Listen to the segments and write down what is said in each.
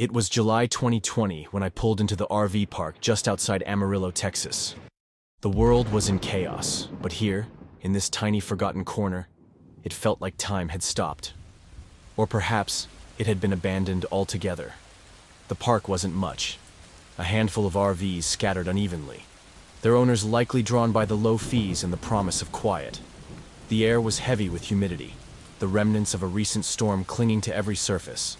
It was July 2020 when I pulled into the RV park just outside Amarillo, Texas. The world was in chaos, but here, in this tiny forgotten corner, it felt like time had stopped. Or perhaps it had been abandoned altogether. The park wasn't much. A handful of RVs scattered unevenly, their owners likely drawn by the low fees and the promise of quiet. The air was heavy with humidity, the remnants of a recent storm clinging to every surface.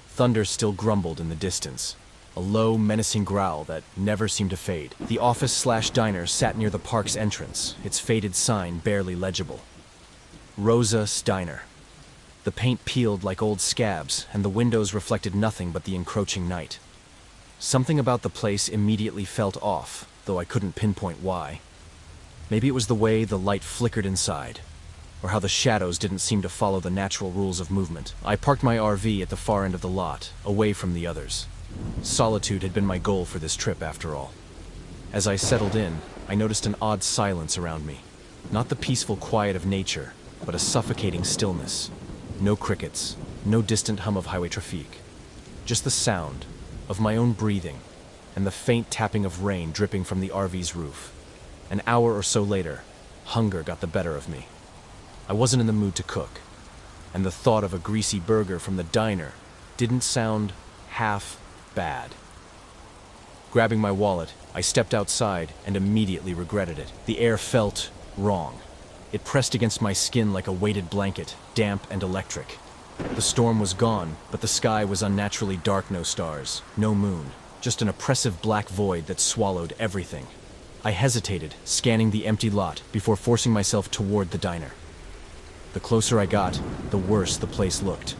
Thunder still grumbled in the distance, a low, menacing growl that never seemed to fade. The office/diner sat near the park's entrance, its faded sign barely legible. Rosa's Diner. The paint peeled like old scabs, and the windows reflected nothing but the encroaching night. Something about the place immediately felt off, though I couldn't pinpoint why. Maybe it was the way the light flickered inside, or how the shadows didn't seem to follow the natural rules of movement. I parked my RV at the far end of the lot, away from the others. Solitude had been my goal for this trip, after all. As I settled in, I noticed an odd silence around me. Not the peaceful quiet of nature, but a suffocating stillness. No crickets, no distant hum of highway traffic. Just the sound of my own breathing and the faint tapping of rain dripping from the RV's roof. An hour or so later, hunger got the better of me. I wasn't in the mood to cook, and the thought of a greasy burger from the diner didn't sound half bad. Grabbing my wallet, I stepped outside and immediately regretted it. The air felt wrong. It pressed against my skin like a weighted blanket, damp and electric. The storm was gone, but the sky was unnaturally dark. No stars, no moon, just an oppressive black void that swallowed everything. I hesitated, scanning the empty lot before forcing myself toward the diner. The closer I got, the worse the place looked.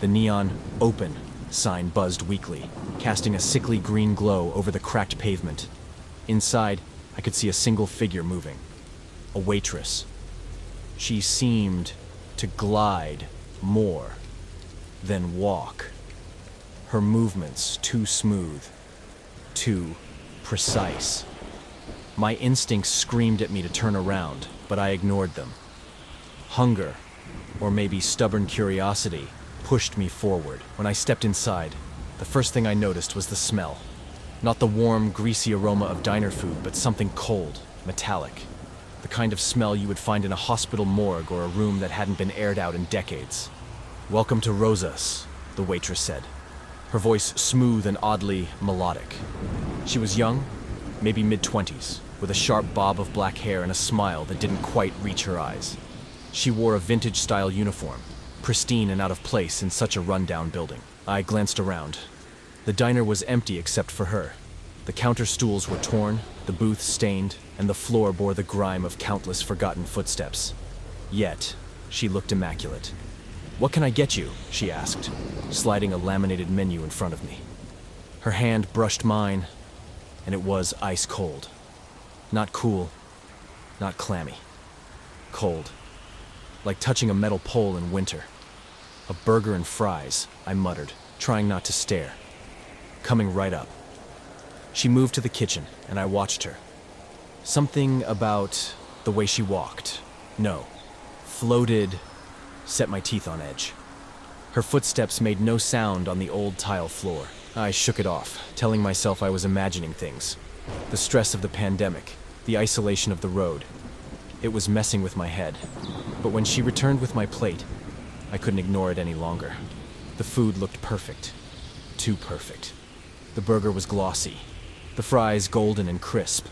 The neon "Open" sign buzzed weakly, casting a sickly green glow over the cracked pavement. Inside, I could see a single figure moving. A waitress. She seemed to glide more than walk. Her movements too smooth, too precise. My instincts screamed at me to turn around, but I ignored them. Hunger, or maybe stubborn curiosity, pushed me forward. When I stepped inside, the first thing I noticed was the smell. Not the warm, greasy aroma of diner food, but something cold, metallic. The kind of smell you would find in a hospital morgue or a room that hadn't been aired out in decades. "Welcome to Rosa's," the waitress said, her voice smooth and oddly melodic. She was young, maybe mid-20s, with a sharp bob of black hair and a smile that didn't quite reach her eyes. She wore a vintage-style uniform, pristine and out of place in such a run-down building. I glanced around. The diner was empty except for her. The counter stools were torn, the booth stained, and the floor bore the grime of countless forgotten footsteps. Yet, she looked immaculate. "What can I get you?" she asked, sliding a laminated menu in front of me. Her hand brushed mine, and it was ice cold. Not cool, not clammy. Cold. Like touching a metal pole in winter. "A burger and fries," I muttered, trying not to stare. Coming right up. She moved to the kitchen, and I watched her. Something about the way she walked, floated, set my teeth on edge. Her footsteps made no sound on the old tile floor. I shook it off, telling myself I was imagining things. The stress of the pandemic, the isolation of the road. It was messing with my head. But when she returned with my plate, I couldn't ignore it any longer. The food looked perfect. Too perfect. The burger was glossy, the fries golden and crisp,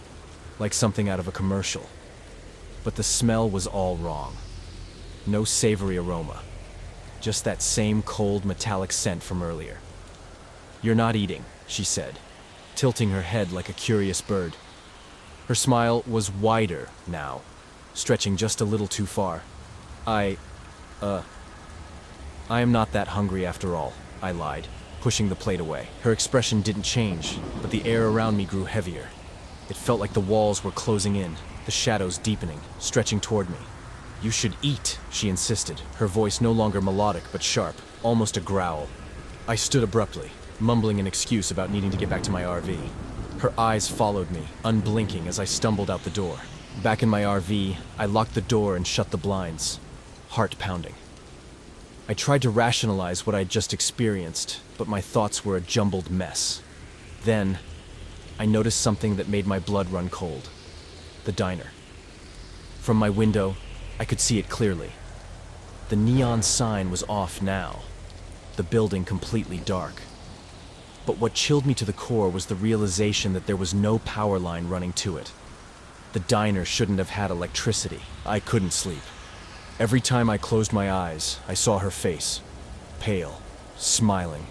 like something out of a commercial. But the smell was all wrong. No savory aroma, just that same cold metallic scent from earlier. "You're not eating," she said, tilting her head like a curious bird. Her smile was wider now, stretching just a little too far. I am not that hungry after all," I lied, pushing the plate away. Her expression didn't change, but the air around me grew heavier. It felt like the walls were closing in, the shadows deepening, stretching toward me. "You should eat," she insisted, her voice no longer melodic but sharp, almost a growl. I stood abruptly, mumbling an excuse about needing to get back to my RV. Her eyes followed me, unblinking as I stumbled out the door. Back in my RV, I locked the door and shut the blinds, heart pounding. I tried to rationalize what I'd just experienced, but my thoughts were a jumbled mess. Then, I noticed something that made my blood run cold. The diner. From my window, I could see it clearly. The neon sign was off now, the building completely dark. But what chilled me to the core was the realization that there was no power line running to it. The diner shouldn't have had electricity. I couldn't sleep. Every time I closed my eyes, I saw her face. Pale, smiling,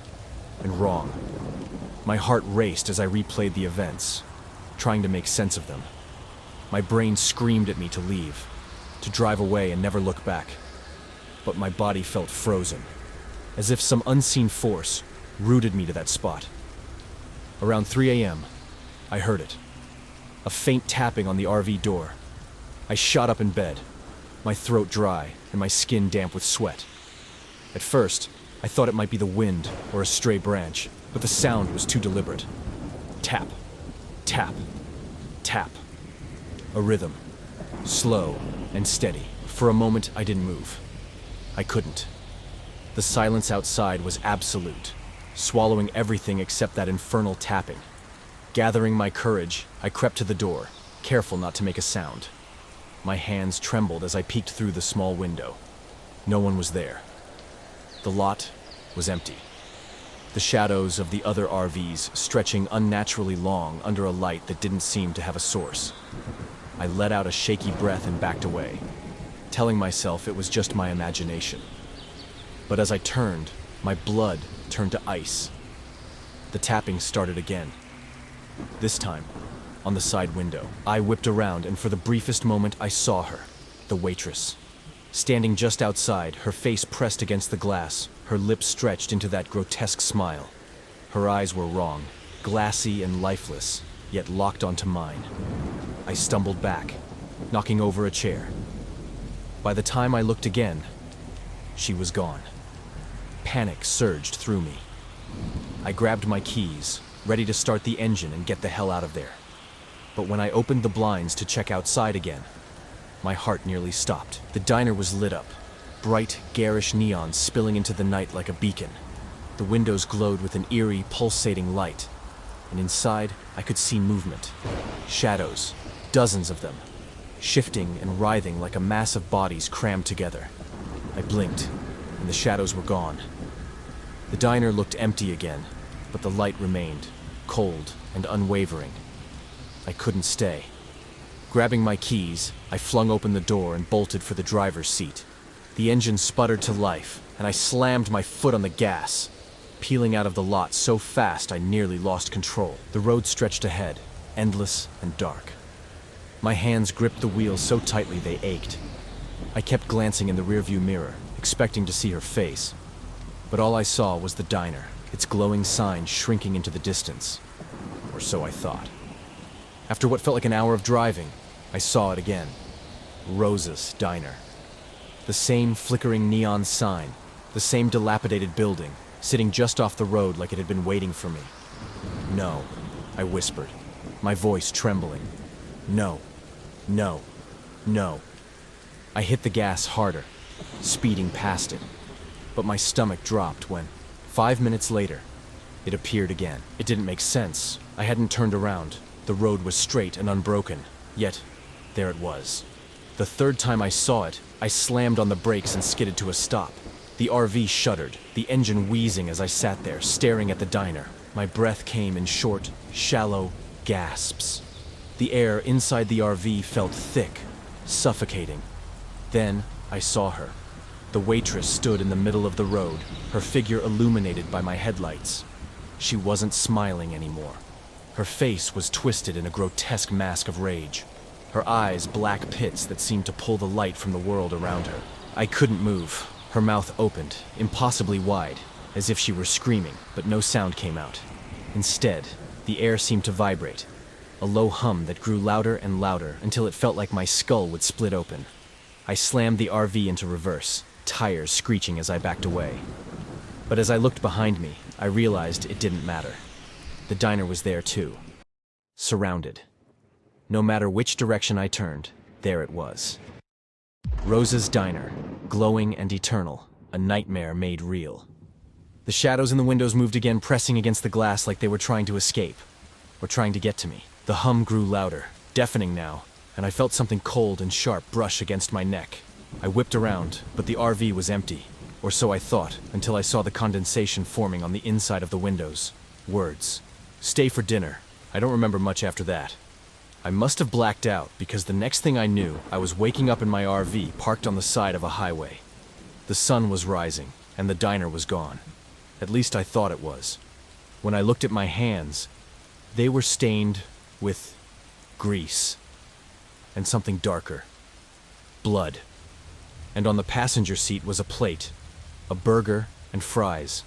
and wrong. My heart raced as I replayed the events, trying to make sense of them. My brain screamed at me to leave, to drive away and never look back. But my body felt frozen, as if some unseen force rooted me to that spot. Around 3 a.m., I heard it. A faint tapping on the RV door. I shot up in bed, my throat dry and my skin damp with sweat. At first, I thought it might be the wind or a stray branch, but the sound was too deliberate. Tap, tap, tap. A rhythm, slow and steady. For a moment, I didn't move. I couldn't. The silence outside was absolute, swallowing everything except that infernal tapping. Gathering my courage, I crept to the door, careful not to make a sound. My hands trembled as I peeked through the small window. No one was there. The lot was empty. The shadows of the other RVs stretching unnaturally long under a light that didn't seem to have a source. I let out a shaky breath and backed away, telling myself it was just my imagination. But as I turned, my blood turned to ice. The tapping started again. This time, on the side window. I whipped around, and for the briefest moment I saw her, the waitress. Standing just outside, her face pressed against the glass, her lips stretched into that grotesque smile. Her eyes were wrong, glassy and lifeless, yet locked onto mine. I stumbled back, knocking over a chair. By the time I looked again, she was gone. Panic surged through me. I grabbed my keys, ready to start the engine and get the hell out of there. But when I opened the blinds to check outside again, my heart nearly stopped. The diner was lit up, bright, garish neon spilling into the night like a beacon. The windows glowed with an eerie, pulsating light, and inside I could see movement. Shadows, dozens of them, shifting and writhing like a mass of bodies crammed together. I blinked, and the shadows were gone. The diner looked empty again, but the light remained, cold and unwavering. I couldn't stay. Grabbing my keys, I flung open the door and bolted for the driver's seat. The engine sputtered to life, and I slammed my foot on the gas, peeling out of the lot so fast I nearly lost control. The road stretched ahead, endless and dark. My hands gripped the wheel so tightly they ached. I kept glancing in the rearview mirror, expecting to see her face. But all I saw was the diner, its glowing sign shrinking into the distance. Or so I thought. After what felt like an hour of driving, I saw it again. Rosa's Diner. The same flickering neon sign, the same dilapidated building, sitting just off the road like it had been waiting for me. No, I whispered, my voice trembling. No, no, no. I hit the gas harder, speeding past it. But my stomach dropped when, 5 minutes later, it appeared again. It didn't make sense. I hadn't turned around. The road was straight and unbroken. Yet, there it was. The third time I saw it, I slammed on the brakes and skidded to a stop. The RV shuddered, the engine wheezing as I sat there, staring at the diner. My breath came in short, shallow gasps. The air inside the RV felt thick, suffocating. Then, I saw her. The waitress stood in the middle of the road, her figure illuminated by my headlights. She wasn't smiling anymore. Her face was twisted in a grotesque mask of rage. Her eyes black pits that seemed to pull the light from the world around her. I couldn't move. Her mouth opened, impossibly wide, as if she were screaming, but no sound came out. Instead, the air seemed to vibrate, a low hum that grew louder and louder until it felt like my skull would split open. I slammed the RV into reverse, tires screeching as I backed away. But as I looked behind me, I realized it didn't matter. The diner was there too, surrounded. No matter which direction I turned, there it was. Rosa's Diner, glowing and eternal, A nightmare made real. The shadows in the windows moved again, pressing against the glass like they were trying to escape, or trying to get to me. The hum grew louder, deafening now, and I felt something cold and sharp brush against my neck. I whipped around, but the RV was empty, or so I thought, until I saw the condensation forming on the inside of the windows. Words. Stay for dinner. I don't remember much after that. I must have blacked out, because the next thing I knew, I was waking up in my RV parked on the side of a highway. The sun was rising, and the diner was gone. At least I thought it was. When I looked at my hands, they were stained with grease and something darker. Blood. And on the passenger seat was a plate, a burger and fries.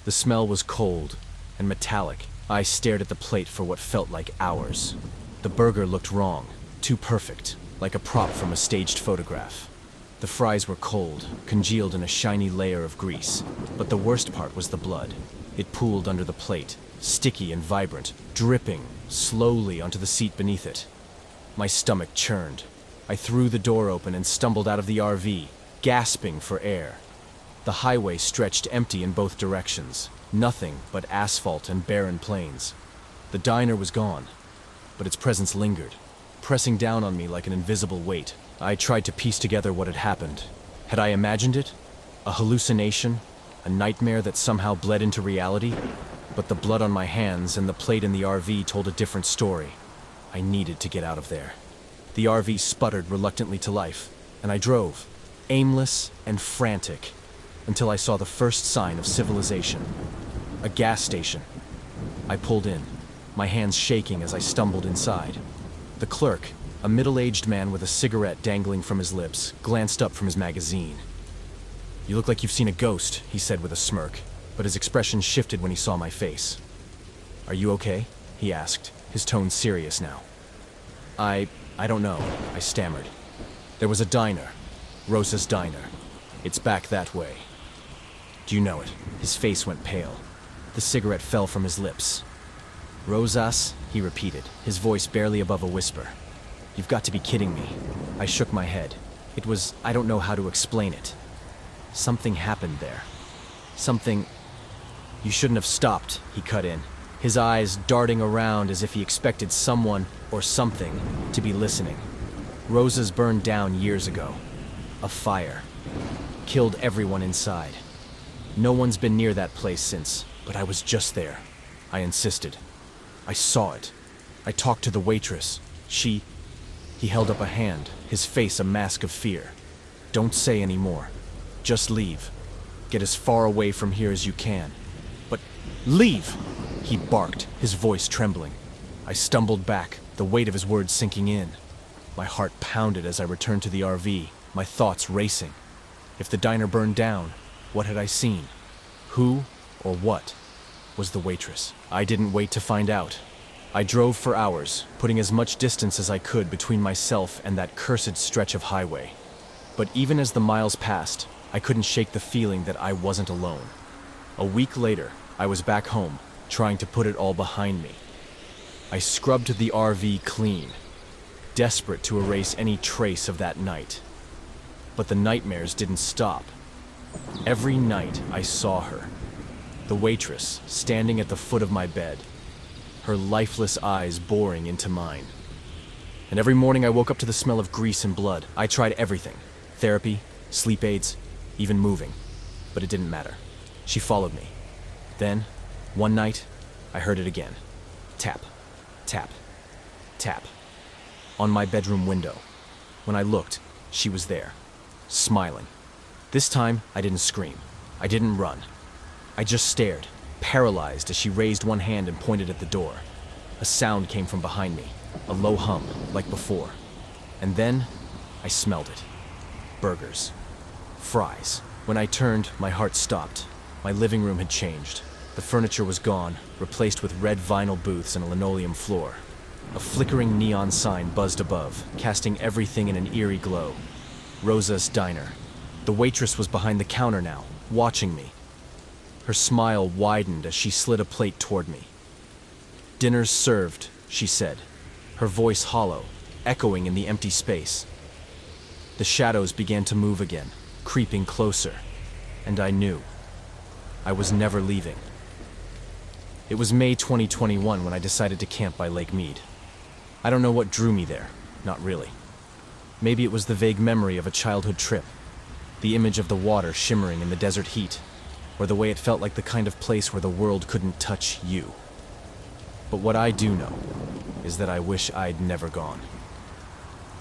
The smell was cold and metallic. I stared at the plate for what felt like hours. The burger looked wrong, too perfect, like a prop from a staged photograph. The fries were cold, congealed in a shiny layer of grease, but the worst part was the blood. It pooled under the plate, sticky and vibrant, dripping slowly onto the seat beneath it. My stomach churned. I threw the door open and stumbled out of the RV, gasping for air. The highway stretched empty in both directions, nothing but asphalt and barren plains. The diner was gone, but its presence lingered, pressing down on me like an invisible weight. I tried to piece together what had happened. Had I imagined it? A hallucination? A nightmare that somehow bled into reality? But the blood on my hands and the plate in the RV told a different story. I needed to get out of there. The RV sputtered reluctantly to life, and I drove, aimless and frantic, until I saw the first sign of civilization. A gas station. I pulled in, my hands shaking as I stumbled inside. The clerk, a middle-aged man with a cigarette dangling from his lips, glanced up from his magazine. "You look like you've seen a ghost," he said with a smirk, but his expression shifted when he saw my face. "Are you okay?" he asked, his tone serious now. I don't know," I stammered. "There was a diner, Rosa's Diner. It's back that way." "Do you know it?" His face went pale. The cigarette fell from his lips. "Rosas?" he repeated, his voice barely above a whisper. "You've got to be kidding me." I shook my head. I don't know how to explain it. Something happened there. Something... "You shouldn't have stopped," he cut in, his eyes darting around as if he expected someone or something to be listening. "Rosa's burned down years ago. A fire. Killed everyone inside. No one's been near that place since, but I was just there." I insisted. "I saw it. I talked to the waitress. She..." He held up a hand, his face a mask of fear. "Don't say any more. Just leave. Get as far away from here as you can." "But leave!" he barked, his voice trembling. I stumbled back, the weight of his words sinking in. My heart pounded as I returned to the RV, my thoughts racing. If the diner burned down, what had I seen? Who, or what, was the waitress? I didn't wait to find out. I drove for hours, putting as much distance as I could between myself and that cursed stretch of highway. But even as the miles passed, I couldn't shake the feeling that I wasn't alone. A week later, I was back home, trying to put it all behind me. I scrubbed the RV clean, desperate to erase any trace of that night. But the nightmares didn't stop. Every night I saw her, the waitress standing at the foot of my bed, her lifeless eyes boring into mine. And every morning I woke up to the smell of grease and blood. I tried everything, therapy, sleep aids, even moving, but it didn't matter. She followed me. Then, one night, I heard it again. Tap, tap, tap, on my bedroom window. When I looked, she was there, smiling. This time, I didn't scream. I didn't run. I just stared, paralyzed as she raised one hand and pointed at the door. A sound came from behind me, a low hum, like before. And then, I smelled it. Burgers. Fries. When I turned, my heart stopped. My living room had changed. The furniture was gone, replaced with red vinyl booths and a linoleum floor. A flickering neon sign buzzed above, casting everything in an eerie glow. Rosa's Diner. The waitress was behind the counter now, watching me. Her smile widened as she slid a plate toward me. "Dinner's served," she said, her voice hollow, echoing in the empty space. The shadows began to move again, creeping closer. and I knew I was never leaving. It was May 2021 when I decided to camp by Lake Mead. I don't know what drew me there, not really. Maybe it was the vague memory of a childhood trip, the image of the water shimmering in the desert heat, or the way it felt like the kind of place where the world couldn't touch you. But what I do know is that I wish I'd never gone.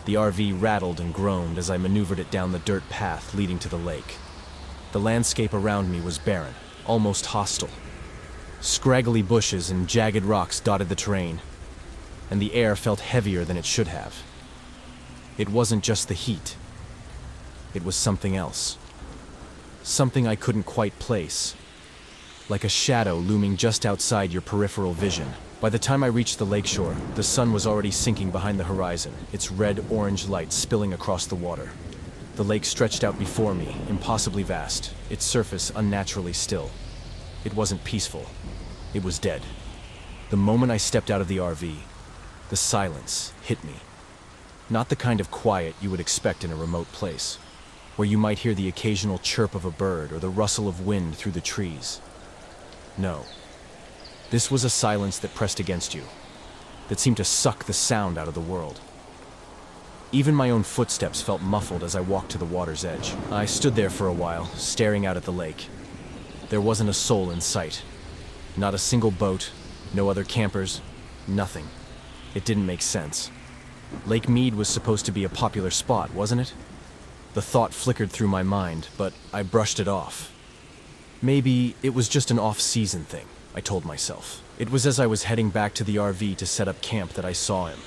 The RV rattled and groaned as I maneuvered it down the dirt path leading to the lake. The landscape around me was barren, almost hostile. Scraggly bushes and jagged rocks dotted the terrain, and the air felt heavier than it should have. It wasn't just the heat. It was something else. Something I couldn't quite place. Like a shadow looming just outside your peripheral vision. By the time I reached the lakeshore, the sun was already sinking behind the horizon, its red-orange light spilling across the water. The lake stretched out before me, impossibly vast, its surface unnaturally still. It wasn't peaceful. It was dead. The moment I stepped out of the RV, the silence hit me. Not the kind of quiet you would expect in a remote place, where you might hear the occasional chirp of a bird or the rustle of wind through the trees. No. This was a silence that pressed against you, that seemed to suck the sound out of the world. Even my own footsteps felt muffled as I walked to the water's edge. I stood there for a while, staring out at the lake. There wasn't a soul in sight. Not a single boat, no other campers, nothing. It didn't make sense. Lake Mead was supposed to be a popular spot, wasn't it? The thought flickered through my mind, but I brushed it off. Maybe it was just an off-season thing, I told myself. It was as I was heading back to the RV to set up camp that I saw him.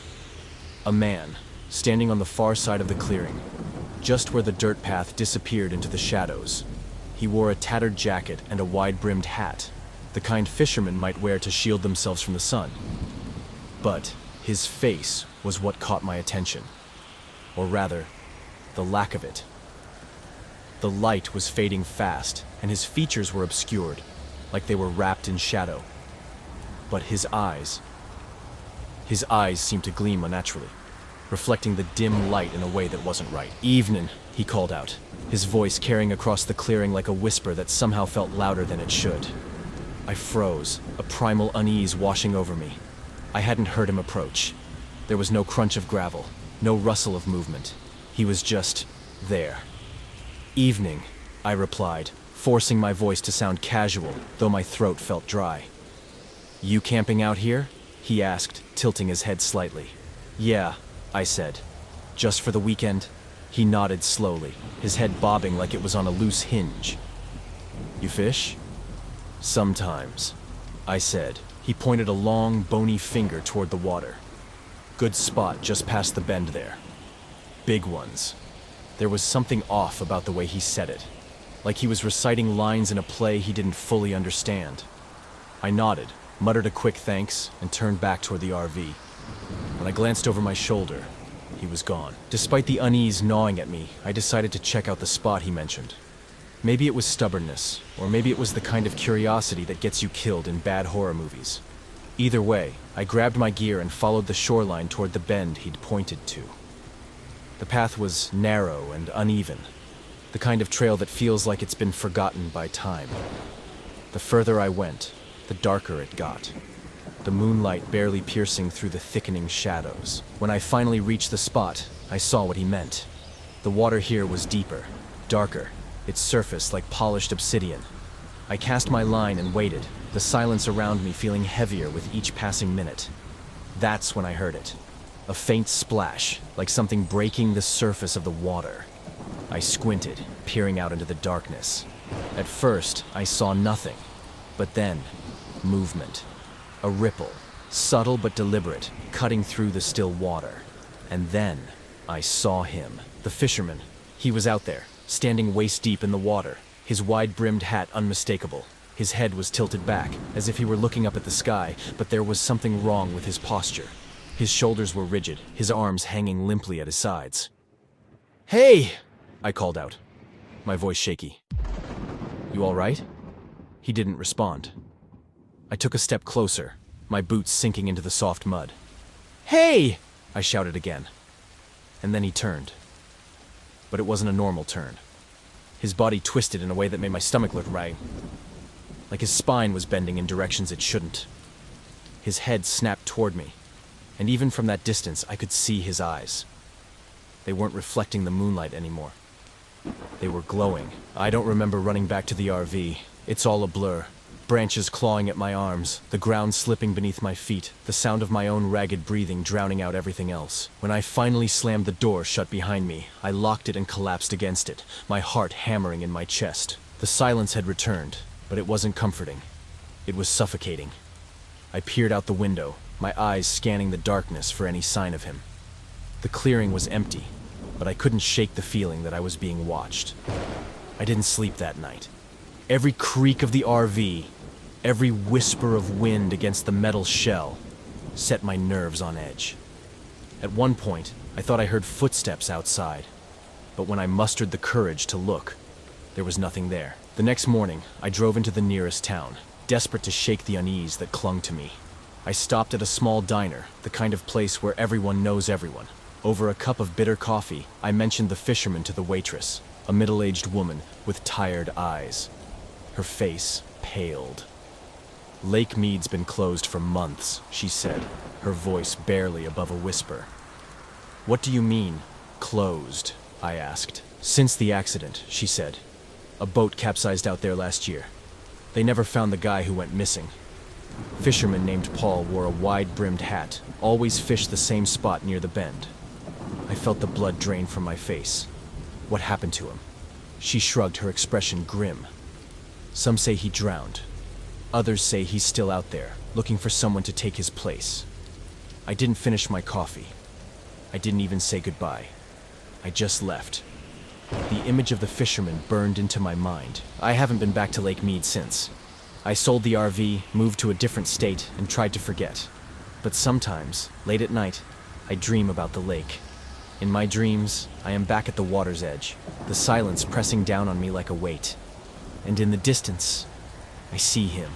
A man, standing on the far side of the clearing, just where the dirt path disappeared into the shadows. He wore a tattered jacket and a wide-brimmed hat, the kind fishermen might wear to shield themselves from the sun. But his face was what caught my attention. Or rather, the lack of it. The light was fading fast, and his features were obscured, like they were wrapped in shadow. But his eyes seemed to gleam unnaturally, reflecting the dim light in a way that wasn't right. "Evenin'," he called out, his voice carrying across the clearing like a whisper that somehow felt louder than it should. I froze, a primal unease washing over me. I hadn't heard him approach. There was no crunch of gravel, no rustle of movement. He was just there. "Evening," I replied, forcing my voice to sound casual, though my throat felt dry. "You camping out here?" he asked, tilting his head slightly. "Yeah," I said. "Just for the weekend?" He nodded slowly, his head bobbing like it was on a loose hinge. "You fish?" "Sometimes," I said. He pointed a long, bony finger toward the water. "Good spot just past the bend there. Big ones." There was something off about the way he said it, like he was reciting lines in a play he didn't fully understand. I nodded, muttered a quick thanks, and turned back toward the RV. When I glanced over my shoulder, he was gone. Despite the unease gnawing at me, I decided to check out the spot he mentioned. Maybe it was stubbornness, or maybe it was the kind of curiosity that gets you killed in bad horror movies. Either way, I grabbed my gear and followed the shoreline toward the bend he'd pointed to. The path was narrow and uneven, the kind of trail that feels like it's been forgotten by time. The further I went, the darker it got, the moonlight barely piercing through the thickening shadows. When I finally reached the spot, I saw what he meant. The water here was deeper, darker, its surface like polished obsidian. I cast my line and waited, the silence around me feeling heavier with each passing minute. That's when I heard it. A faint splash, like something breaking the surface of the water. I squinted, peering out into the darkness. At first, I saw nothing, but then, movement. A ripple, subtle but deliberate, cutting through the still water. And then, I saw him, the fisherman. He was out there, standing waist-deep in the water, his wide-brimmed hat unmistakable. His head was tilted back, as if he were looking up at the sky, but there was something wrong with his posture. His shoulders were rigid, his arms hanging limply at his sides. "Hey!" I called out, my voice shaky. "You all right?" He didn't respond. I took a step closer, my boots sinking into the soft mud. "Hey!" I shouted again. And then he turned. But it wasn't a normal turn. His body twisted in a way that made my stomach look right, like his spine was bending in directions it shouldn't. His head snapped toward me, and even from that distance I could see his eyes. They weren't reflecting the moonlight anymore. They were glowing. I don't remember running back to the RV. It's all a blur. Branches clawing at my arms, the ground slipping beneath my feet, the sound of my own ragged breathing drowning out everything else. When I finally slammed the door shut behind me, I locked it and collapsed against it, my heart hammering in my chest. The silence had returned, but it wasn't comforting. It was suffocating. I peered out the window, my eyes scanning the darkness for any sign of him. The clearing was empty, but I couldn't shake the feeling that I was being watched. I didn't sleep that night. Every creak of the RV, every whisper of wind against the metal shell, set my nerves on edge. At one point, I thought I heard footsteps outside, but when I mustered the courage to look, there was nothing there. The next morning, I drove into the nearest town, desperate to shake the unease that clung to me. I stopped at a small diner, the kind of place where everyone knows everyone. Over a cup of bitter coffee, I mentioned the fisherman to the waitress, a middle-aged woman with tired eyes. Her face paled. "Lake Mead's been closed for months," she said, her voice barely above a whisper. "What do you mean, closed?" I asked. "Since the accident," she said. "A boat capsized out there last year. They never found the guy who went missing. Fisherman named Paul wore a wide-brimmed hat, always fished the same spot near the bend." I felt the blood drain from my face. "What happened to him?" She shrugged, her expression grim. "Some say he drowned. Others say he's still out there, looking for someone to take his place." I didn't finish my coffee. I didn't even say goodbye. I just left. The image of the fisherman burned into my mind. I haven't been back to Lake Mead since. I sold the RV, moved to a different state, and tried to forget. But sometimes, late at night, I dream about the lake. In my dreams, I am back at the water's edge, the silence pressing down on me like a weight. And in the distance, I see him,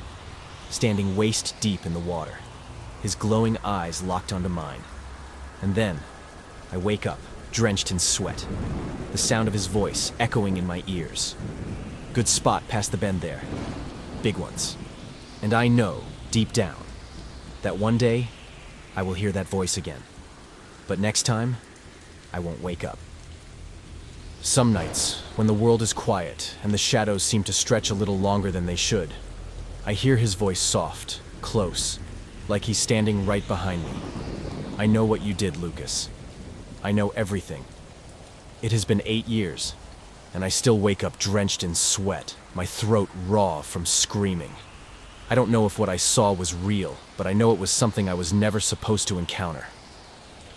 standing waist deep in the water, his glowing eyes locked onto mine. And then, I wake up, drenched in sweat, the sound of his voice echoing in my ears. "Good spot past the bend there. Big ones." And I know, deep down, that one day, I will hear that voice again. But next time, I won't wake up. Some nights, when the world is quiet and the shadows seem to stretch a little longer than they should, I hear his voice soft, close, like he's standing right behind me. "I know what you did, Lucas. I know everything. It has been 8 years, and I still wake up drenched in sweat, my throat raw from screaming. I don't know if what I saw was real, but I know it was something I was never supposed to encounter.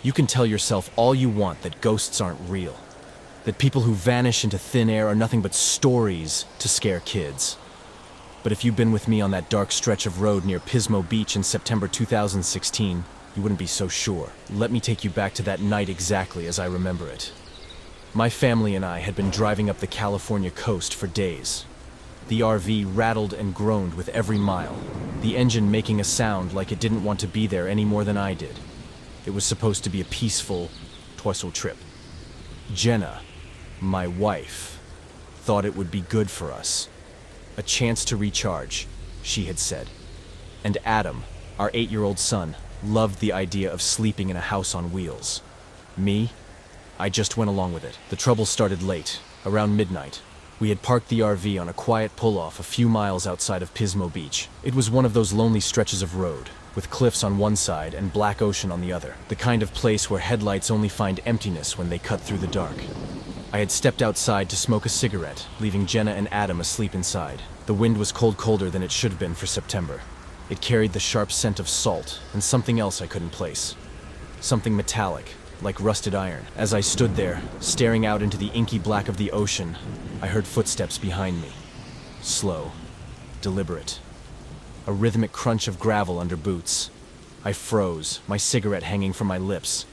You can tell yourself all you want that ghosts aren't real, that people who vanish into thin air are nothing but stories to scare kids. But if you've been with me on that dark stretch of road near Pismo Beach in September 2016, you wouldn't be so sure. Let me take you back to that night exactly as I remember it. My family and I had been driving up the California coast for days. The RV rattled and groaned with every mile, the engine making a sound like it didn't want to be there any more than I did. It was supposed to be a peaceful twistle trip. Jenna, my wife, thought it would be good for us. A chance to recharge, she had said. And Adam, our 8-year-old son, loved the idea of sleeping in a house on wheels. Me? I just went along with it. The trouble started late, around midnight. We had parked the RV on a quiet pull-off a few miles outside of Pismo Beach. It was one of those lonely stretches of road, with cliffs on one side and black ocean on the other, the kind of place where headlights only find emptiness when they cut through the dark. I had stepped outside to smoke a cigarette, leaving Jenna and Adam asleep inside. The wind was colder than it should have been for September. It carried the sharp scent of salt and something else I couldn't place. Something metallic, like rusted iron. As I stood there, staring out into the inky black of the ocean, I heard footsteps behind me. Slow, deliberate. A rhythmic crunch of gravel under boots. I froze, my cigarette hanging from my lips.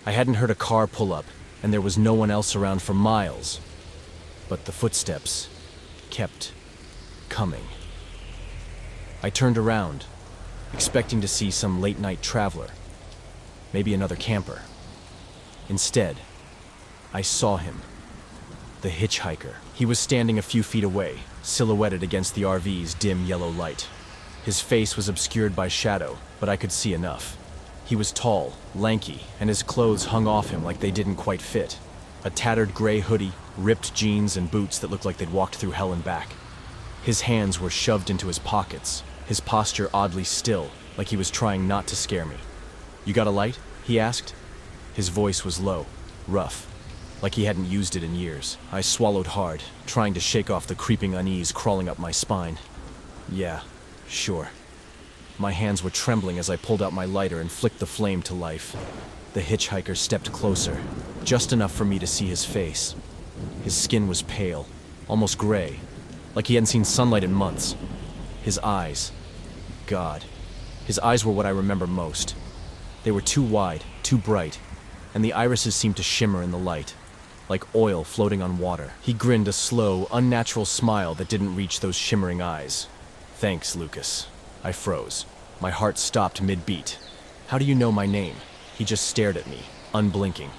I hadn't heard a car pull up, and there was no one else around for miles. But the footsteps kept coming. I turned around, expecting to see some late-night traveler, maybe another camper. Instead, I saw him. The hitchhiker. He was standing a few feet away, silhouetted against the RV's dim yellow light. His face was obscured by shadow, but I could see enough. He was tall, lanky, and his clothes hung off him like they didn't quite fit. A tattered gray hoodie, ripped jeans, and boots that looked like they'd walked through hell and back. His hands were shoved into his pockets, his posture oddly still, like he was trying not to scare me. "You got a light?" he asked. His voice was low, rough, like he hadn't used it in years. I swallowed hard, trying to shake off the creeping unease crawling up my spine. "Yeah, sure." My hands were trembling as I pulled out my lighter and flicked the flame to life. The hitchhiker stepped closer, just enough for me to see his face. His skin was pale, almost gray, like he hadn't seen sunlight in months. His eyes, God, his eyes were what I remember most. They were too wide, too bright, and the irises seemed to shimmer in the light, like oil floating on water. He grinned a slow, unnatural smile that didn't reach those shimmering eyes. "Thanks, Lucas." I froze. My heart stopped mid-beat. "How do you know my name?" He just stared at me, unblinking.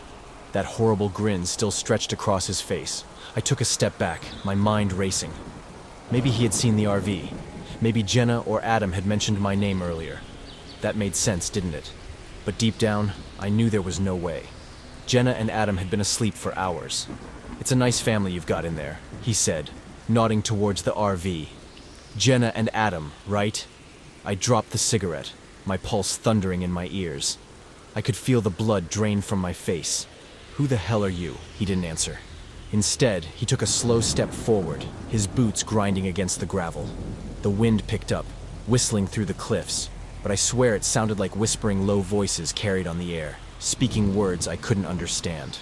That horrible grin still stretched across his face. I took a step back, my mind racing. Maybe he had seen the RV. Maybe Jenna or Adam had mentioned my name earlier. That made sense, didn't it? But deep down, I knew there was no way. Jenna and Adam had been asleep for hours. "It's a nice family you've got in there," he said, nodding towards the RV. "Jenna and Adam, right?" I dropped the cigarette, my pulse thundering in my ears. I could feel the blood drain from my face. "Who the hell are you?" He didn't answer. Instead, he took a slow step forward, his boots grinding against the gravel. The wind picked up, whistling through the cliffs, but I swear it sounded like whispering low voices carried on the air, speaking words I couldn't understand.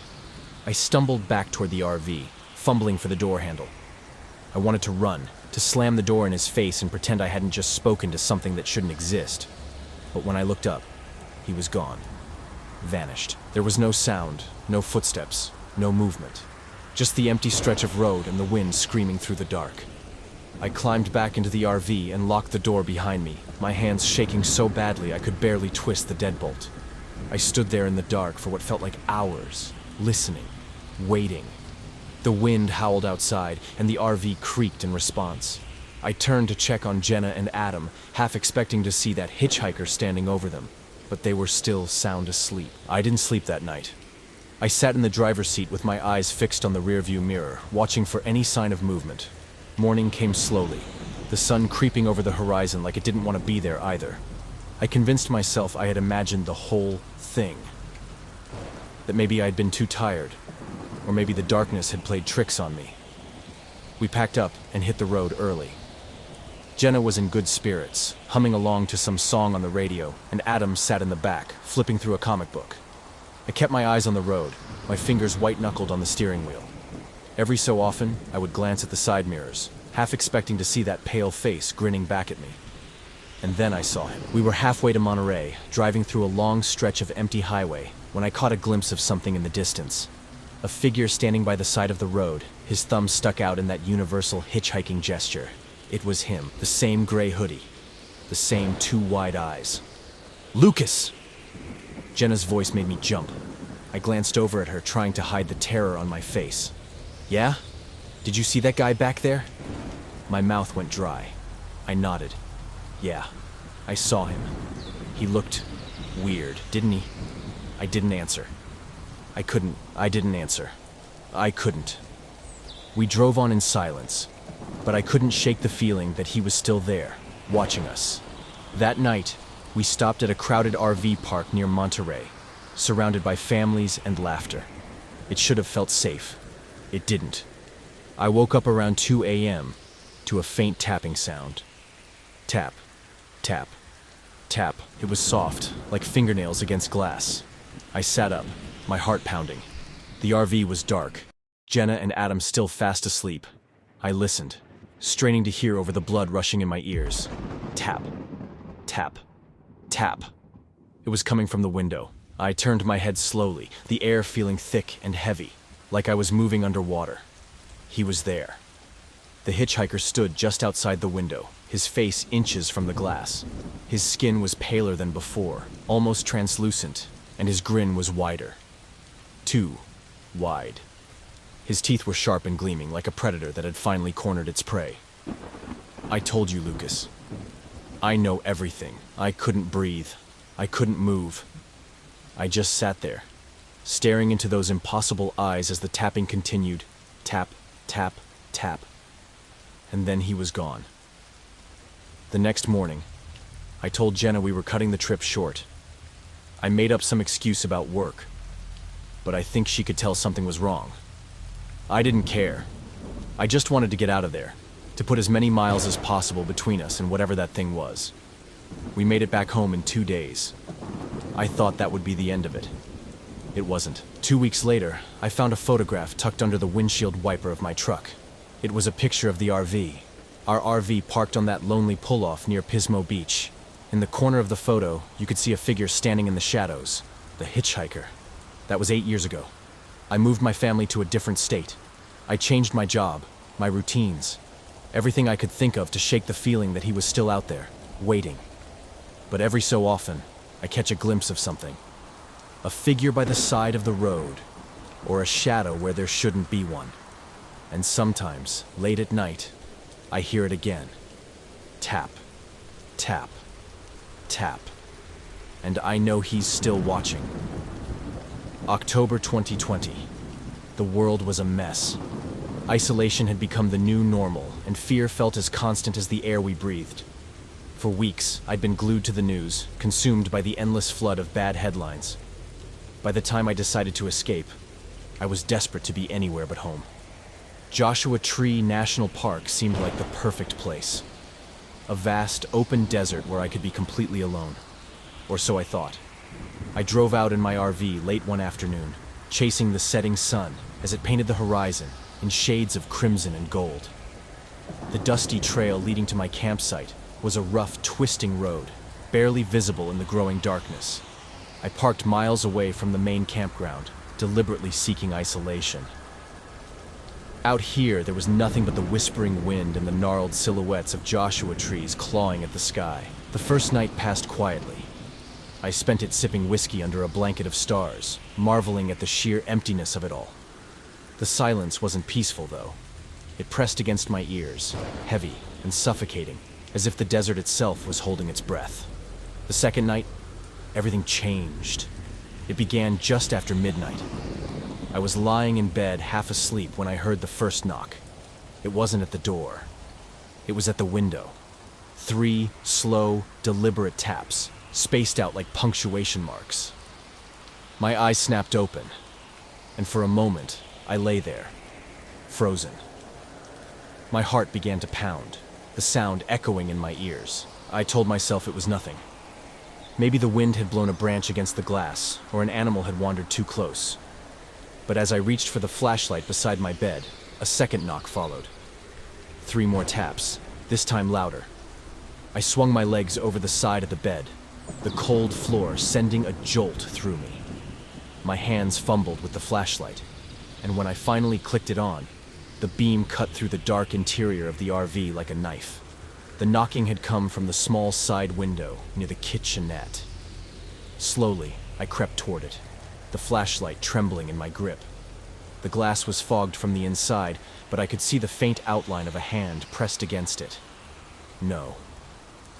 I stumbled back toward the RV, fumbling for the door handle. I wanted to run, to slam the door in his face and pretend I hadn't just spoken to something that shouldn't exist. But when I looked up, he was gone. Vanished. There was no sound, no footsteps, no movement. Just the empty stretch of road and the wind screaming through the dark. I climbed back into the RV and locked the door behind me, my hands shaking so badly I could barely twist the deadbolt. I stood there in the dark for what felt like hours, listening, waiting. The wind howled outside, and the RV creaked in response. I turned to check on Jenna and Adam, half expecting to see that hitchhiker standing over them, but they were still sound asleep. I didn't sleep that night. I sat in the driver's seat with my eyes fixed on the rearview mirror, watching for any sign of movement. Morning came slowly, the sun creeping over the horizon like it didn't want to be there either. I convinced myself I had imagined the whole thing. That maybe I had been too tired, or maybe the darkness had played tricks on me. We packed up and hit the road early. Jenna was in good spirits, humming along to some song on the radio, and Adam sat in the back, flipping through a comic book. I kept my eyes on the road, my fingers white-knuckled on the steering wheel. Every so often, I would glance at the side mirrors, half expecting to see that pale face grinning back at me. And then I saw him. We were halfway to Monterey, driving through a long stretch of empty highway, when I caught a glimpse of something in the distance. A figure standing by the side of the road, his thumb stuck out in that universal hitchhiking gesture. It was him, the same gray hoodie, the same two wide eyes. "Lucas!" Jenna's voice made me jump. I glanced over at her, trying to hide the terror on my face. "Yeah? Did you see that guy back there?" My mouth went dry. I nodded. "Yeah, I saw him. He looked weird, didn't he?" I didn't answer. I didn't answer. I couldn't. We drove on in silence, but I couldn't shake the feeling that he was still there, watching us. That night, we stopped at a crowded RV park near Monterey, surrounded by families and laughter. It should have felt safe. It didn't. I woke up around 2 a.m. to a faint tapping sound. Tap, tap, tap. It was soft, like fingernails against glass. I sat up, my heart pounding. The RV was dark, Jenna and Adam still fast asleep. I listened, straining to hear over the blood rushing in my ears. Tap, tap, tap. It was coming from the window. I turned my head slowly, the air feeling thick and heavy, like I was moving underwater. He was there. The hitchhiker stood just outside the window, his face inches from the glass. His skin was paler than before, almost translucent, and his grin was wider. Too wide. His teeth were sharp and gleaming, like a predator that had finally cornered its prey. "I told you, Lucas. I know everything. I couldn't breathe. I couldn't move. I just sat there, staring into those impossible eyes as the tapping continued. Tap, tap, tap. And then he was gone. The next morning, I told Jenna we were cutting the trip short. I made up some excuse about work, but I think she could tell something was wrong. I didn't care. I just wanted to get out of there, to put as many miles as possible between us and whatever that thing was. We made it back home in 2 days. I thought that would be the end of it. It wasn't. 2 weeks later, I found a photograph tucked under the windshield wiper of my truck. It was a picture of the RV. Our RV parked on that lonely pull-off near Pismo Beach. In the corner of the photo, you could see a figure standing in the shadows. The hitchhiker. That was 8 years ago. I moved my family to a different state. I changed my job, my routines, everything I could think of to shake the feeling that he was still out there, waiting. But every so often, I catch a glimpse of something. A figure by the side of the road, or a shadow where there shouldn't be one. And sometimes, late at night, I hear it again. Tap, tap, tap. And I know he's still watching. October 2020. The world was a mess. Isolation had become the new normal, and fear felt as constant as the air we breathed. For weeks, I'd been glued to the news, consumed by the endless flood of bad headlines. By the time I decided to escape, I was desperate to be anywhere but home. Joshua Tree National Park seemed like the perfect place. A vast, open desert where I could be completely alone. Or so I thought. I drove out in my RV late one afternoon, chasing the setting sun as it painted the horizon in shades of crimson and gold. The dusty trail leading to my campsite was a rough, twisting road, barely visible in the growing darkness. I parked miles away from the main campground, deliberately seeking isolation. Out here, there was nothing but the whispering wind and the gnarled silhouettes of Joshua trees clawing at the sky. The first night passed quietly. I spent it sipping whiskey under a blanket of stars, marveling at the sheer emptiness of it all. The silence wasn't peaceful, though. It pressed against my ears, heavy and suffocating, as if the desert itself was holding its breath. The second night, everything changed. It began just after midnight. I was lying in bed, half asleep, when I heard the first knock. It wasn't at the door. It was at the window. 3 slow, deliberate taps, spaced out like punctuation marks. My eyes snapped open, and for a moment, I lay there, frozen. My heart began to pound, the sound echoing in my ears. I told myself it was nothing. Maybe the wind had blown a branch against the glass, or an animal had wandered too close. But as I reached for the flashlight beside my bed, a second knock followed. 3 more taps, this time louder. I swung my legs over the side of the bed, the cold floor sending a jolt through me. My hands fumbled with the flashlight, and when I finally clicked it on, the beam cut through the dark interior of the RV like a knife. The knocking had come from the small side window near the kitchenette. Slowly, I crept toward it, the flashlight trembling in my grip. The glass was fogged from the inside, but I could see the faint outline of a hand pressed against it. No,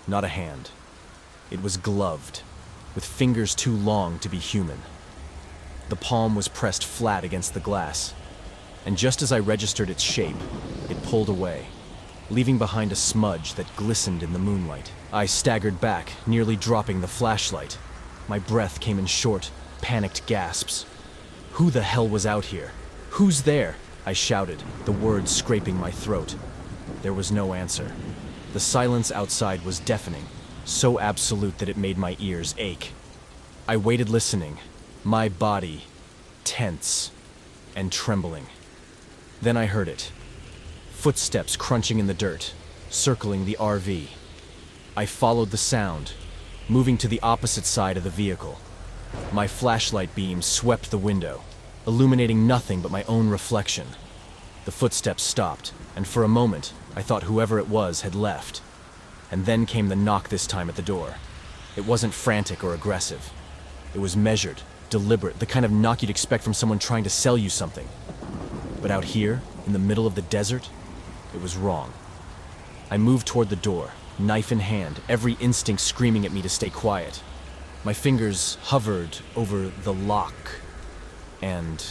not a hand. It was gloved, with fingers too long to be human. The palm was pressed flat against the glass, and just as I registered its shape, it pulled away, leaving behind a smudge that glistened in the moonlight. I staggered back, nearly dropping the flashlight. My breath came in short, panicked gasps. Who the hell was out here? Who's there? I shouted, the words scraping my throat. There was no answer. The silence outside was deafening, so absolute that it made my ears ache. I waited listening, my body tense and trembling. Then I heard it. Footsteps crunching in the dirt, circling the RV. I followed the sound, moving to the opposite side of the vehicle. My flashlight beam swept the window, illuminating nothing but my own reflection. The footsteps stopped, and for a moment, I thought whoever it was had left. And then came the knock, this time at the door. It wasn't frantic or aggressive. It was measured, deliberate, the kind of knock you'd expect from someone trying to sell you something. But out here, in the middle of the desert, it was wrong. I moved toward the door, knife in hand, every instinct screaming at me to stay quiet. My fingers hovered over the lock, and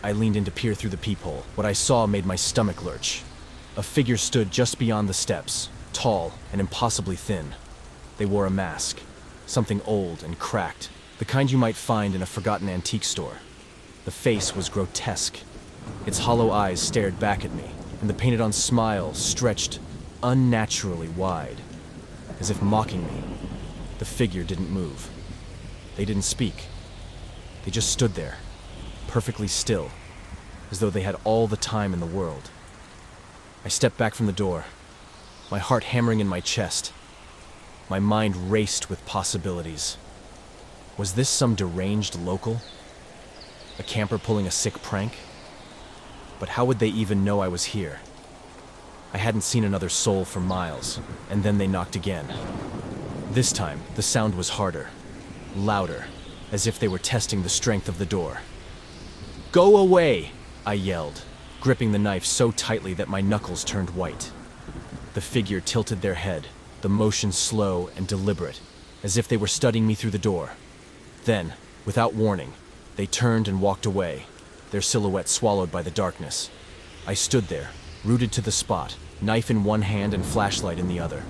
I leaned in to peer through the peephole. What I saw made my stomach lurch. A figure stood just beyond the steps, tall and impossibly thin. They wore a mask, something old and cracked, the kind you might find in a forgotten antique store. The face was grotesque. Its hollow eyes stared back at me, and the painted-on smile stretched unnaturally wide, as if mocking me. The figure didn't move. They didn't speak. They just stood there, perfectly still, as though they had all the time in the world. I stepped back from the door, my heart hammering in my chest. My mind raced with possibilities. Was this some deranged local? A camper pulling a sick prank? But how would they even know I was here? I hadn't seen another soul for miles, and then they knocked again. This time, the sound was harder, louder, as if they were testing the strength of the door. "Go away!" I yelled, gripping the knife so tightly that my knuckles turned white. The figure tilted their head, the motion slow and deliberate, as if they were studying me through the door. Then, without warning, they turned and walked away, their silhouette swallowed by the darkness. I stood there, rooted to the spot, knife in one hand and flashlight in the other.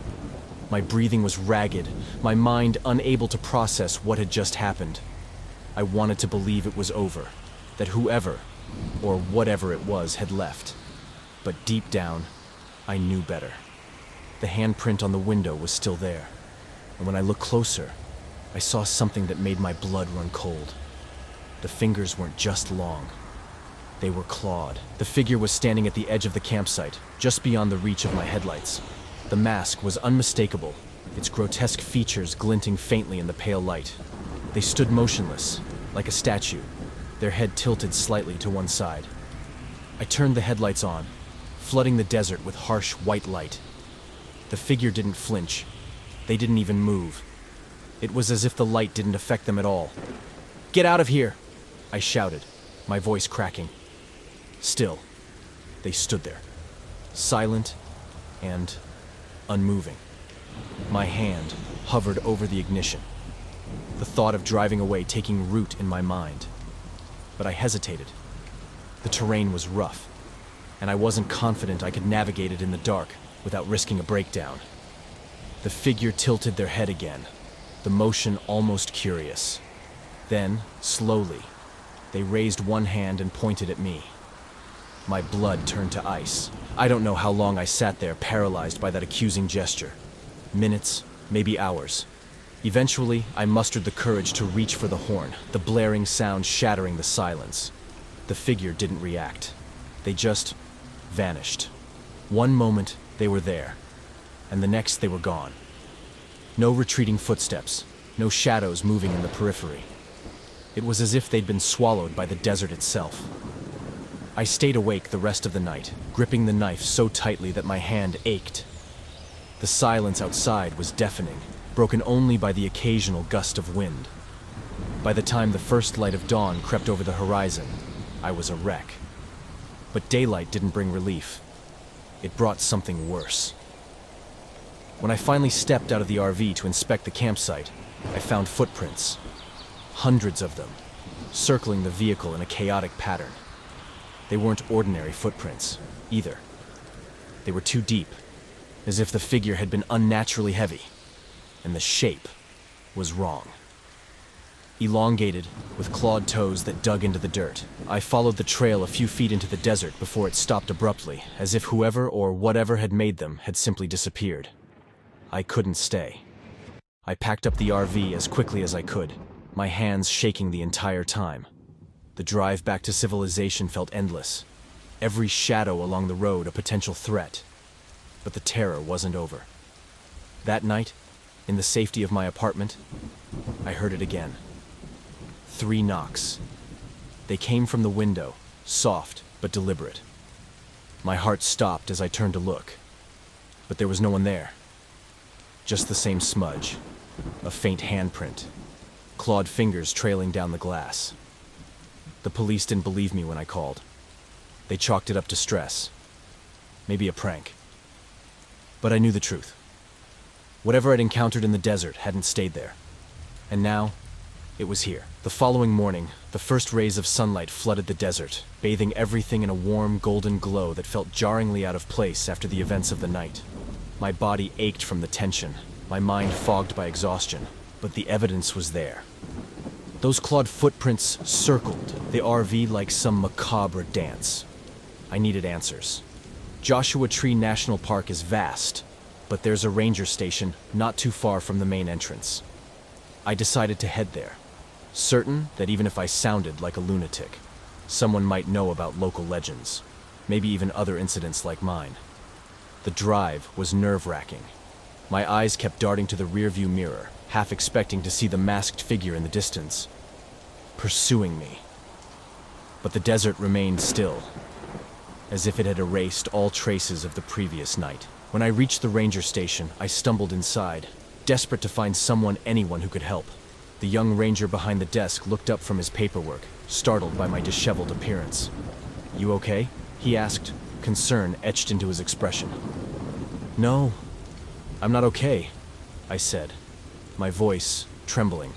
My breathing was ragged, my mind unable to process what had just happened. I wanted to believe it was over, that whoever, or whatever it was, had left. But deep down, I knew better. The handprint on the window was still there, and when I looked closer, I saw something that made my blood run cold. The fingers weren't just long. They were clawed. The figure was standing at the edge of the campsite, just beyond the reach of my headlights. The mask was unmistakable, its grotesque features glinting faintly in the pale light. They stood motionless, like a statue, their head tilted slightly to one side. I turned the headlights on, flooding the desert with harsh white light. The figure didn't flinch. They didn't even move. It was as if the light didn't affect them at all. "Get out of here!" I shouted, my voice cracking. Still, they stood there, silent and unmoving. My hand hovered over the ignition, the thought of driving away taking root in my mind. But I hesitated. The terrain was rough, and I wasn't confident I could navigate it in the dark without risking a breakdown. The figure tilted their head again, the motion almost curious. Then, slowly, they raised one hand and pointed at me. My blood turned to ice. I don't know how long I sat there, paralyzed by that accusing gesture. Minutes, maybe hours. Eventually, I mustered the courage to reach for the horn, the blaring sound shattering the silence. The figure didn't react. They just vanished. One moment, they were there, and the next they were gone. No retreating footsteps, no shadows moving in the periphery. It was as if they'd been swallowed by the desert itself. I stayed awake the rest of the night, gripping the knife so tightly that my hand ached. The silence outside was deafening, broken only by the occasional gust of wind. By the time the first light of dawn crept over the horizon, I was a wreck. But daylight didn't bring relief. It brought something worse. When I finally stepped out of the RV to inspect the campsite, I found footprints. Hundreds of them, circling the vehicle in a chaotic pattern. They weren't ordinary footprints, either. They were too deep, as if the figure had been unnaturally heavy, and the shape was wrong. Elongated, with clawed toes that dug into the dirt, I followed the trail a few feet into the desert before it stopped abruptly, as if whoever or whatever had made them had simply disappeared. I couldn't stay. I packed up the RV as quickly as I could, my hands shaking the entire time. The drive back to civilization felt endless, every shadow along the road a potential threat. But the terror wasn't over. That night, in the safety of my apartment, I heard it again. 3 knocks. They came from the window, soft but deliberate. My heart stopped as I turned to look, but there was no one there. Just the same smudge, a faint handprint, clawed fingers trailing down the glass. The police didn't believe me when I called. They chalked it up to stress. Maybe a prank. But I knew the truth. Whatever I'd encountered in the desert hadn't stayed there. And now, it was here. The following morning, the first rays of sunlight flooded the desert, bathing everything in a warm, golden glow that felt jarringly out of place after the events of the night. My body ached from the tension, my mind fogged by exhaustion, but the evidence was there. Those clawed footprints circled the RV like some macabre dance. I needed answers. Joshua Tree National Park is vast, but there's a ranger station not too far from the main entrance. I decided to head there, certain that even if I sounded like a lunatic, someone might know about local legends, maybe even other incidents like mine. The drive was nerve-wracking. My eyes kept darting to the rearview mirror, half expecting to see the masked figure in the distance, pursuing me. But the desert remained still, as if it had erased all traces of the previous night. When I reached the ranger station, I stumbled inside, desperate to find anyone who could help. The young ranger behind the desk looked up from his paperwork, startled by my disheveled appearance. "You okay?" he asked, concern etched into his expression. "No, I'm not okay," I said, my voice trembling.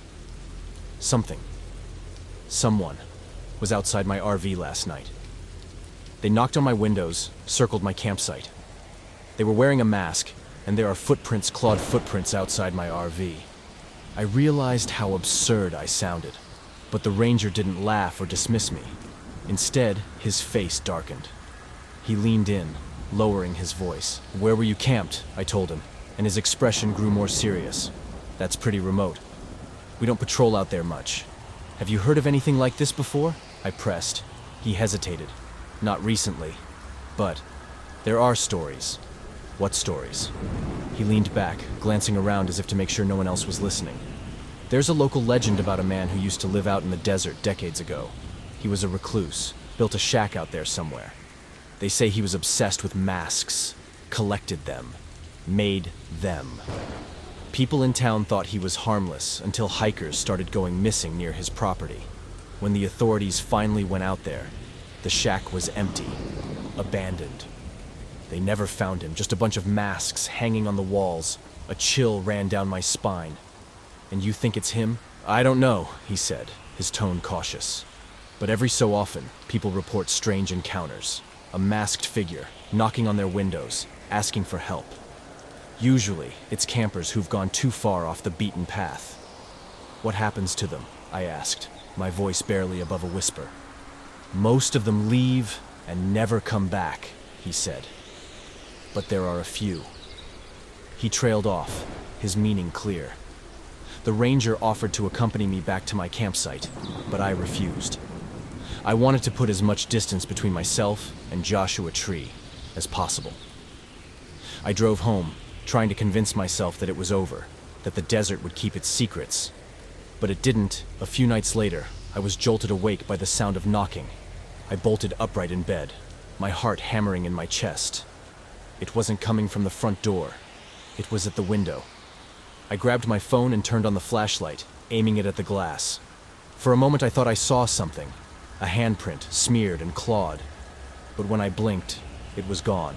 Someone was outside my RV last night. They knocked on my windows, circled my campsite. They were wearing a mask, and there are clawed footprints outside my RV. I realized how absurd I sounded, but the ranger didn't laugh or dismiss me. Instead, his face darkened. He leaned in, lowering his voice. "Where were you camped?" I told him, and his expression grew more serious. "That's pretty remote. We don't patrol out there much. Have you heard of anything like this before?" I pressed. He hesitated. "Not recently, but there are stories." "What stories?" He leaned back, glancing around as if to make sure no one else was listening. "There's a local legend about a man who used to live out in the desert decades ago. He was a recluse, built a shack out there somewhere. They say he was obsessed with masks, collected them, made them. People in town thought he was harmless until hikers started going missing near his property. When the authorities finally went out there, the shack was empty, abandoned. They never found him, just a bunch of masks hanging on the walls. A chill ran down my spine. "And you think it's him?" "I don't know," he said, his tone cautious. "But every so often, people report strange encounters. A masked figure, knocking on their windows, asking for help. Usually, it's campers who've gone too far off the beaten path." "What happens to them?" I asked, my voice barely above a whisper. "Most of them leave and never come back," he said. "But there are a few." He trailed off, his meaning clear. The ranger offered to accompany me back to my campsite, but I refused. I wanted to put as much distance between myself and Joshua Tree as possible. I drove home, trying to convince myself that it was over, that the desert would keep its secrets. But it didn't. A few nights later, I was jolted awake by the sound of knocking. I bolted upright in bed, my heart hammering in my chest. It wasn't coming from the front door. It was at the window. I grabbed my phone and turned on the flashlight, aiming it at the glass. For a moment I thought I saw something, a handprint, smeared and clawed. But when I blinked, it was gone.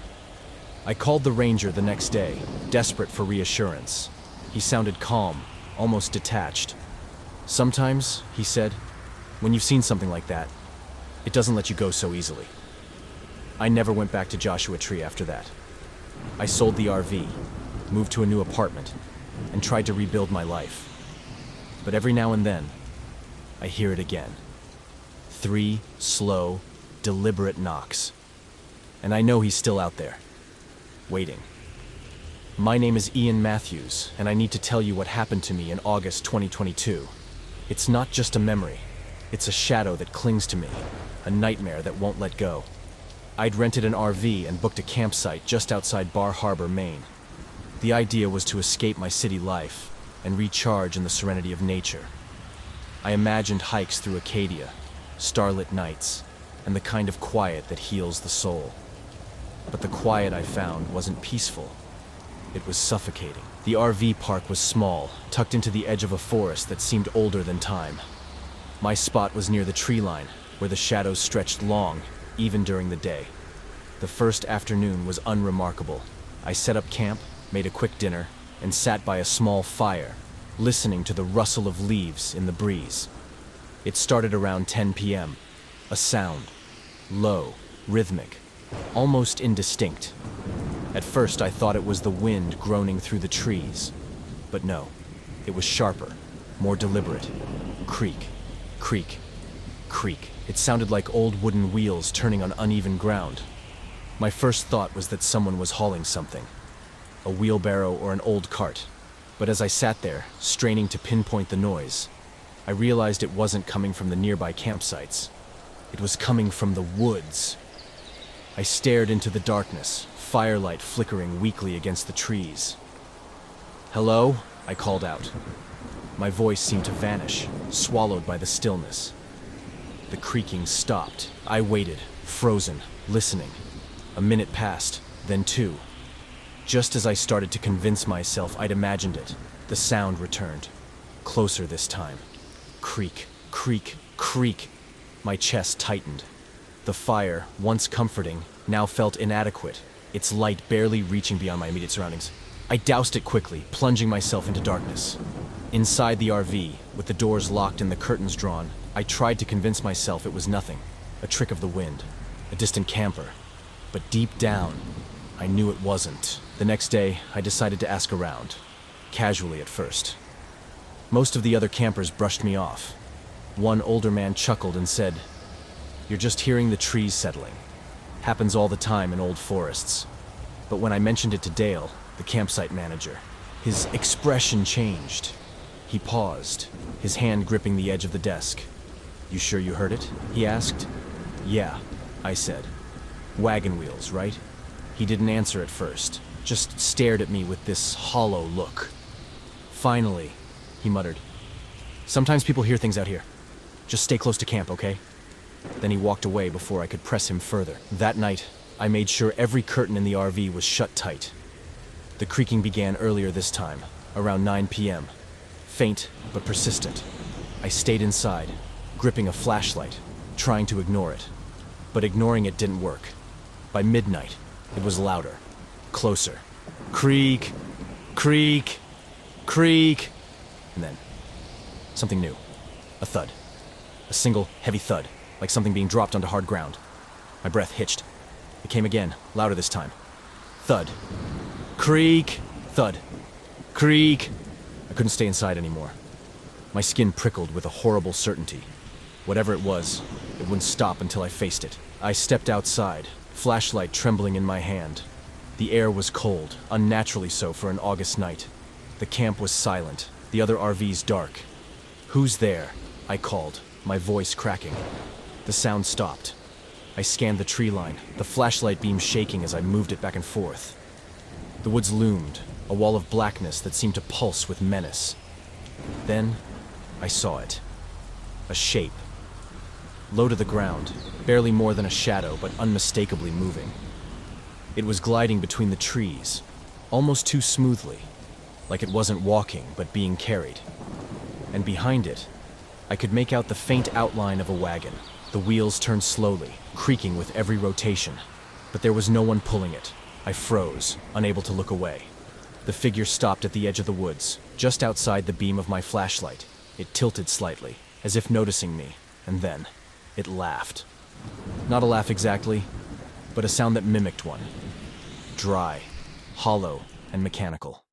I called the ranger the next day, desperate for reassurance. He sounded calm, almost detached. "Sometimes," he said, "when you've seen something like that, it doesn't let you go so easily." I never went back to Joshua Tree after that. I sold the RV, moved to a new apartment, and tried to rebuild my life. But every now and then, I hear it again. 3 slow, deliberate knocks. And I know he's still out there, waiting. My name is Ian Matthews, and I need to tell you what happened to me in August 2022. It's not just a memory. It's a shadow that clings to me, a nightmare that won't let go. I'd rented an RV and booked a campsite just outside Bar Harbor, Maine. The idea was to escape my city life and recharge in the serenity of nature. I imagined hikes through Acadia, starlit nights, and the kind of quiet that heals the soul. But the quiet I found wasn't peaceful. It was suffocating. The RV park was small, tucked into the edge of a forest that seemed older than time. My spot was near the tree line, where the shadows stretched long, even during the day. The first afternoon was unremarkable. I set up camp, made a quick dinner, and sat by a small fire, listening to the rustle of leaves in the breeze. It started around 10 p.m. A sound, low, rhythmic, almost indistinct. At first I thought it was the wind groaning through the trees, but no, it was sharper, more deliberate. Creak, creak, creak. It sounded like old wooden wheels turning on uneven ground. My first thought was that someone was hauling something, a wheelbarrow or an old cart. But as I sat there, straining to pinpoint the noise, I realized it wasn't coming from the nearby campsites. It was coming from the woods. I stared into the darkness, firelight flickering weakly against the trees. "Hello?" I called out. My voice seemed to vanish, swallowed by the stillness. The creaking stopped. I waited, frozen, listening. A minute passed, then two. Just as I started to convince myself I'd imagined it, the sound returned. Closer this time. Creak, creak, creak. My chest tightened. The fire, once comforting, now felt inadequate, its light barely reaching beyond my immediate surroundings. I doused it quickly, plunging myself into darkness. Inside the RV, with the doors locked and the curtains drawn, I tried to convince myself it was nothing, a trick of the wind, a distant camper. But deep down, I knew it wasn't. The next day, I decided to ask around, casually at first. Most of the other campers brushed me off. One older man chuckled and said, "You're just hearing the trees settling. Happens all the time in old forests." But when I mentioned it to Dale, the campsite manager, his expression changed. He paused, his hand gripping the edge of the desk. "You sure you heard it?" he asked. "Yeah," I said. "Wagon wheels, right?" He didn't answer at first, just stared at me with this hollow look. "Finally," he muttered. "Sometimes people hear things out here. Just stay close to camp, okay?" Then he walked away before I could press him further. That night, I made sure every curtain in the RV was shut tight. The creaking began earlier this time, around 9 p.m. Faint, but persistent. I stayed inside, gripping a flashlight, trying to ignore it. But ignoring it didn't work. By midnight, it was louder, closer. Creak, creak, creak. And then, something new. A thud. A single, heavy thud, like something being dropped onto hard ground. My breath hitched. It came again, louder this time. Thud. Creak, thud. Creak. I couldn't stay inside anymore. My skin prickled with a horrible certainty. Whatever it was, it wouldn't stop until I faced it. I stepped outside, flashlight trembling in my hand. The air was cold, unnaturally so for an August night. The camp was silent, the other RVs dark. "Who's there?" I called, my voice cracking. The sound stopped. I scanned the tree line, the flashlight beam shaking as I moved it back and forth. The woods loomed, a wall of blackness that seemed to pulse with menace. Then, I saw it. A shape. Low to the ground, barely more than a shadow, but unmistakably moving. It was gliding between the trees, almost too smoothly, like it wasn't walking, but being carried. And behind it, I could make out the faint outline of a wagon. The wheels turned slowly, creaking with every rotation. But there was no one pulling it. I froze, unable to look away. The figure stopped at the edge of the woods, just outside the beam of my flashlight. It tilted slightly, as if noticing me, and then it laughed. Not a laugh exactly, but a sound that mimicked one. Dry, hollow, and mechanical,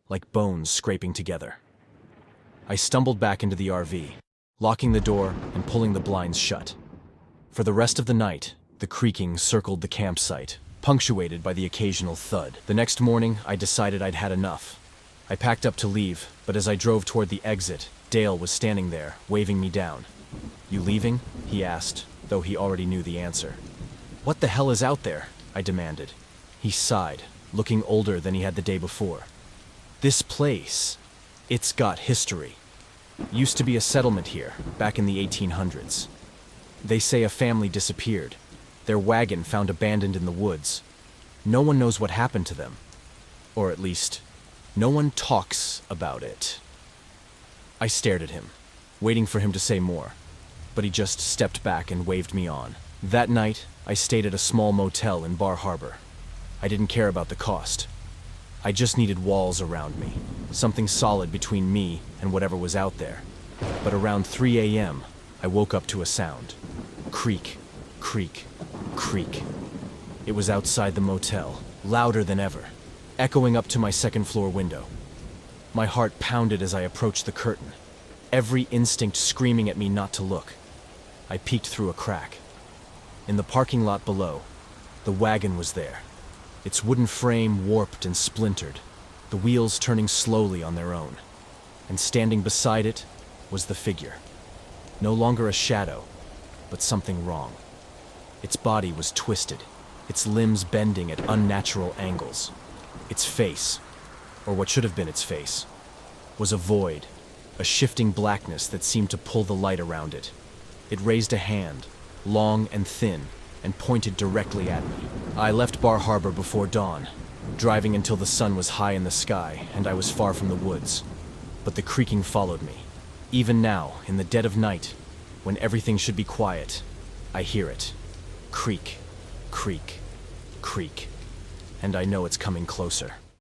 like bones scraping together. I stumbled back into the RV, locking the door and pulling the blinds shut. For the rest of the night, the creaking circled the campsite, punctuated by the occasional thud. The next morning, I decided I'd had enough. I packed up to leave, but as I drove toward the exit, Dale was standing there, waving me down. "You leaving?" he asked, though he already knew the answer. "What the hell is out there?" I demanded. He sighed, looking older than he had the day before. "This place, it's got history. Used to be a settlement here, back in the 1800s. They say a family disappeared. Their wagon found abandoned in the woods. No one knows what happened to them. Or at least, no one talks about it." I stared at him, waiting for him to say more, but he just stepped back and waved me on. That night, I stayed at a small motel in Bar Harbor. I didn't care about the cost. I just needed walls around me, something solid between me and whatever was out there. But around 3 a.m., I woke up to a sound. Creak, creak, creak. It was outside the motel, louder than ever, echoing up to my second-floor window. My heart pounded as I approached the curtain, every instinct screaming at me not to look. I peeked through a crack. In the parking lot below, the wagon was there, its wooden frame warped and splintered, the wheels turning slowly on their own. And standing beside it was the figure. No longer a shadow, but something wrong. Its body was twisted, its limbs bending at unnatural angles. Its face, or what should have been its face, was a void, a shifting blackness that seemed to pull the light around it. It raised a hand, long and thin, and pointed directly at me. I left Bar Harbor before dawn, driving until the sun was high in the sky and I was far from the woods. But the creaking followed me. Even now, in the dead of night, when everything should be quiet, I hear it. Creak, creak, creak. And I know it's coming closer.